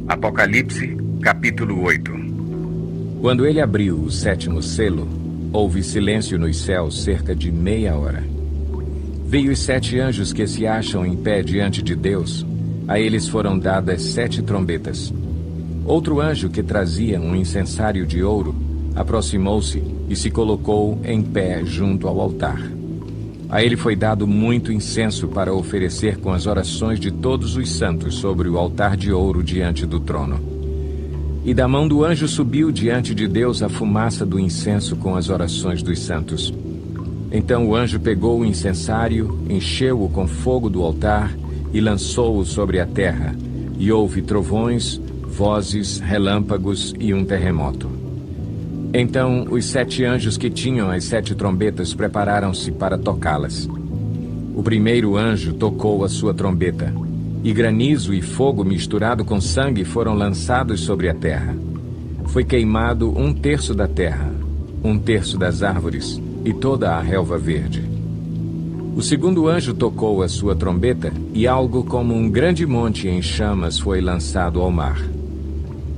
Apocalipse, capítulo 8. Quando ele abriu o 7º selo, houve silêncio nos céus cerca de meia hora. Veio os 7 anjos que se acham em pé diante de Deus. A eles foram dadas 7 trombetas. Outro anjo que trazia um incensário de ouro aproximou-se e se colocou em pé junto ao altar. A ele foi dado muito incenso para oferecer com as orações de todos os santos sobre o altar de ouro diante do trono. E da mão do anjo subiu diante de Deus a fumaça do incenso com as orações dos santos. Então o anjo pegou o incensário, encheu-o com fogo do altar e lançou-o sobre a terra, e houve trovões, vozes, relâmpagos e um terremoto. Então os 7 anjos que tinham as 7 trombetas prepararam-se para tocá-las. O primeiro anjo tocou a sua trombeta, e granizo e fogo misturado com sangue foram lançados sobre a terra. Foi queimado 1/3 da terra, 1/3 das árvores e toda a relva verde. O segundo anjo tocou a sua trombeta, e algo como um grande monte em chamas foi lançado ao mar.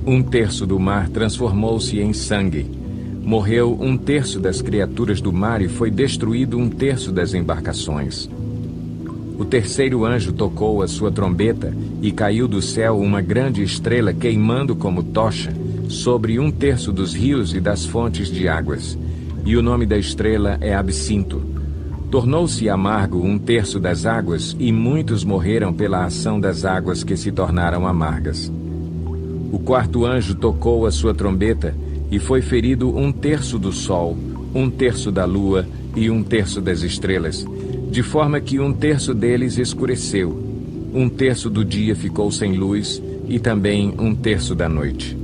1/3 do mar transformou-se em sangue. Morreu 1/3 das criaturas do mar e foi destruído 1/3 das embarcações. O terceiro anjo tocou a sua trombeta e caiu do céu uma grande estrela queimando como tocha sobre 1/3 dos rios e das fontes de águas. E o nome da estrela é Absinto. Tornou-se amargo 1/3 das águas e muitos morreram pela ação das águas que se tornaram amargas. O quarto anjo tocou a sua trombeta e foi ferido 1/3 do sol, 1/3 da lua e 1/3 das estrelas, de forma que 1/3 deles escureceu, 1/3 do dia ficou sem luz e também 1/3 da noite.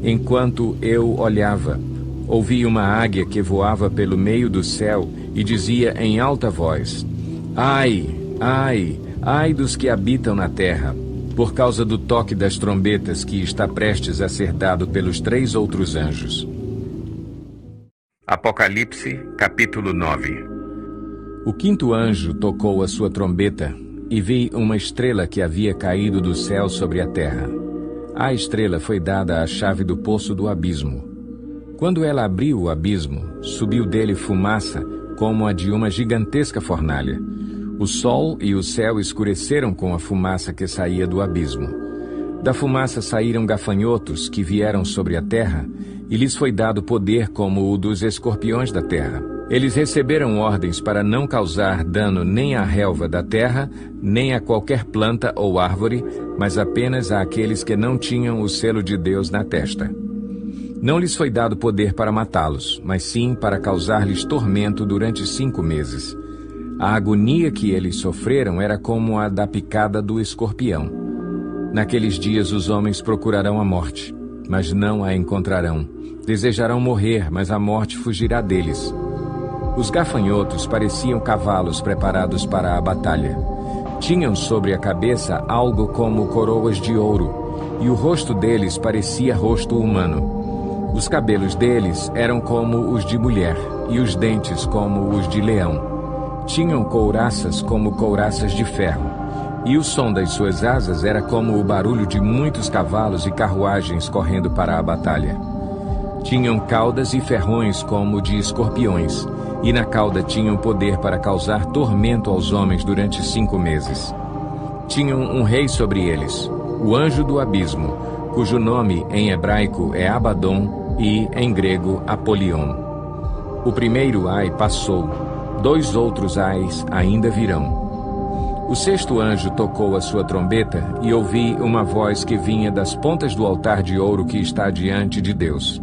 Enquanto eu olhava, ouvi uma águia que voava pelo meio do céu e dizia em alta voz: Ai, ai, ai dos que habitam na terra, por causa do toque das trombetas que está prestes a ser dado pelos 3 outros anjos. Apocalipse, capítulo 9. O 5º anjo tocou a sua trombeta, e vi uma estrela que havia caído do céu sobre a terra. À estrela foi dada a chave do poço do abismo. Quando ela abriu o abismo, subiu dele fumaça como a de uma gigantesca fornalha. O sol e o céu escureceram com a fumaça que saía do abismo. Da fumaça saíram gafanhotos que vieram sobre a terra, e lhes foi dado poder como o dos escorpiões da terra. Eles receberam ordens para não causar dano nem à relva da terra, nem a qualquer planta ou árvore, mas apenas àqueles que não tinham o selo de Deus na testa. Não lhes foi dado poder para matá-los, mas sim para causar-lhes tormento durante 5 meses. A agonia que eles sofreram era como a da picada do escorpião. Naqueles dias os homens procurarão a morte, mas não a encontrarão. Desejarão morrer, mas a morte fugirá deles. Os gafanhotos pareciam cavalos preparados para a batalha. Tinham sobre a cabeça algo como coroas de ouro, e o rosto deles parecia rosto humano. Os cabelos deles eram como os de mulher, e os dentes como os de leão. Tinham couraças como couraças de ferro, e o som das suas asas era como o barulho de muitos cavalos e carruagens correndo para a batalha. Tinham caudas e ferrões como de escorpiões, e na cauda tinham poder para causar tormento aos homens durante 5 meses. Tinham um rei sobre eles, o anjo do abismo, cujo nome em hebraico é Abaddon e em grego Apolion. O primeiro ai passou. 2 outros ais ainda virão. O 6º anjo tocou a sua trombeta e ouvi uma voz que vinha das pontas do altar de ouro que está diante de Deus.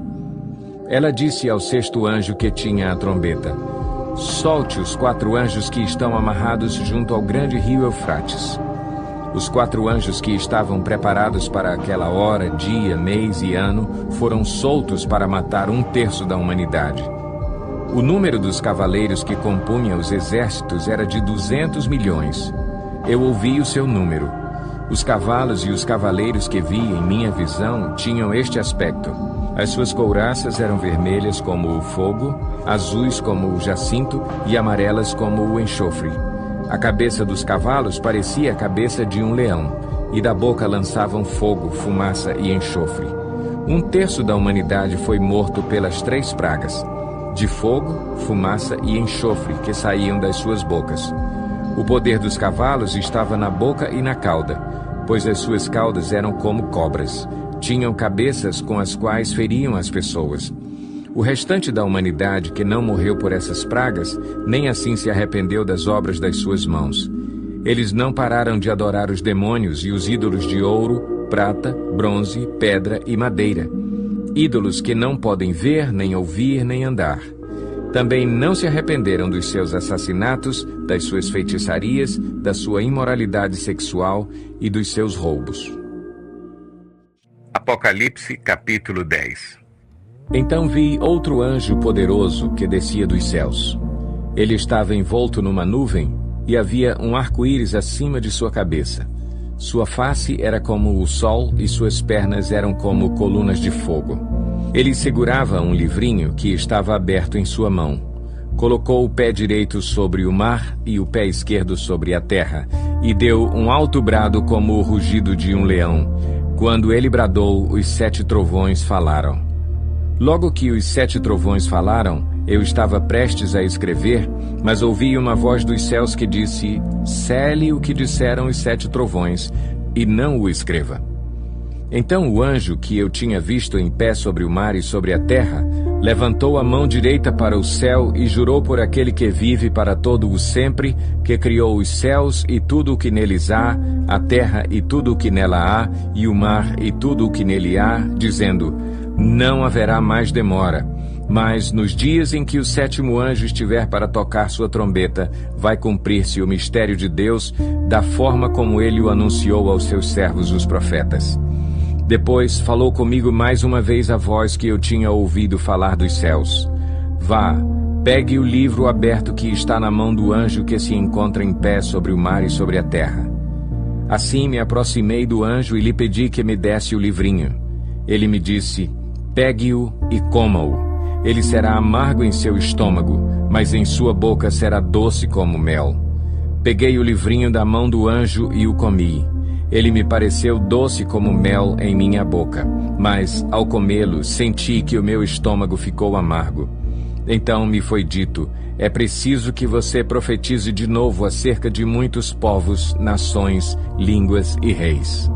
Ela disse ao 6º anjo que tinha a trombeta: Solte os 4 anjos que estão amarrados junto ao grande rio Eufrates. Os 4 anjos que estavam preparados para aquela hora, dia, mês e ano foram soltos para matar 1/3 da humanidade. O número dos cavaleiros que compunham os exércitos era de 200 milhões. Eu ouvi o seu número. Os cavalos e os cavaleiros que vi em minha visão tinham este aspecto. As suas couraças eram vermelhas como o fogo, azuis como o jacinto e amarelas como o enxofre. A cabeça dos cavalos parecia a cabeça de um leão, e da boca lançavam fogo, fumaça e enxofre. 1/3 da humanidade foi morto pelas 3 pragas, de fogo, fumaça e enxofre que saíam das suas bocas. O poder dos cavalos estava na boca e na cauda, pois as suas caudas eram como cobras. Tinham cabeças com as quais feriam as pessoas. O restante da humanidade que não morreu por essas pragas, nem assim se arrependeu das obras das suas mãos. Eles não pararam de adorar os demônios e os ídolos de ouro, prata, bronze, pedra e madeira. Ídolos que não podem ver, nem ouvir, nem andar. Também não se arrependeram dos seus assassinatos, das suas feitiçarias, da sua imoralidade sexual e dos seus roubos. Apocalipse, capítulo 10. Então vi outro anjo poderoso que descia dos céus. Ele estava envolto numa nuvem e havia um arco-íris acima de sua cabeça. Sua face era como o sol e suas pernas eram como colunas de fogo. Ele segurava um livrinho que estava aberto em sua mão. Colocou o pé direito sobre o mar e o pé esquerdo sobre a terra, e deu um alto brado como o rugido de um leão. Quando ele bradou, os 7 trovões falaram. Logo que os 7 trovões falaram, eu estava prestes a escrever, mas ouvi uma voz dos céus que disse: "Cele o que disseram os 7 trovões, e não o escreva." Então o anjo que eu tinha visto em pé sobre o mar e sobre a terra, levantou a mão direita para o céu e jurou por aquele que vive para todo o sempre, que criou os céus e tudo o que neles há, a terra e tudo o que nela há, e o mar e tudo o que nele há, dizendo: "Não haverá mais demora, mas nos dias em que o 7º anjo estiver para tocar sua trombeta, vai cumprir-se o mistério de Deus, da forma como ele o anunciou aos seus servos os profetas." Depois falou comigo mais uma vez a voz que eu tinha ouvido falar dos céus: "Vá, pegue o livro aberto que está na mão do anjo que se encontra em pé sobre o mar e sobre a terra." Assim me aproximei do anjo e lhe pedi que me desse o livrinho. Ele me disse: "Pegue-o e coma-o. Ele será amargo em seu estômago, mas em sua boca será doce como mel." Peguei o livrinho da mão do anjo e o comi. Ele me pareceu doce como mel em minha boca, mas, ao comê-lo, senti que o meu estômago ficou amargo. Então me foi dito: "É preciso que você profetize de novo acerca de muitos povos, nações, línguas e reis."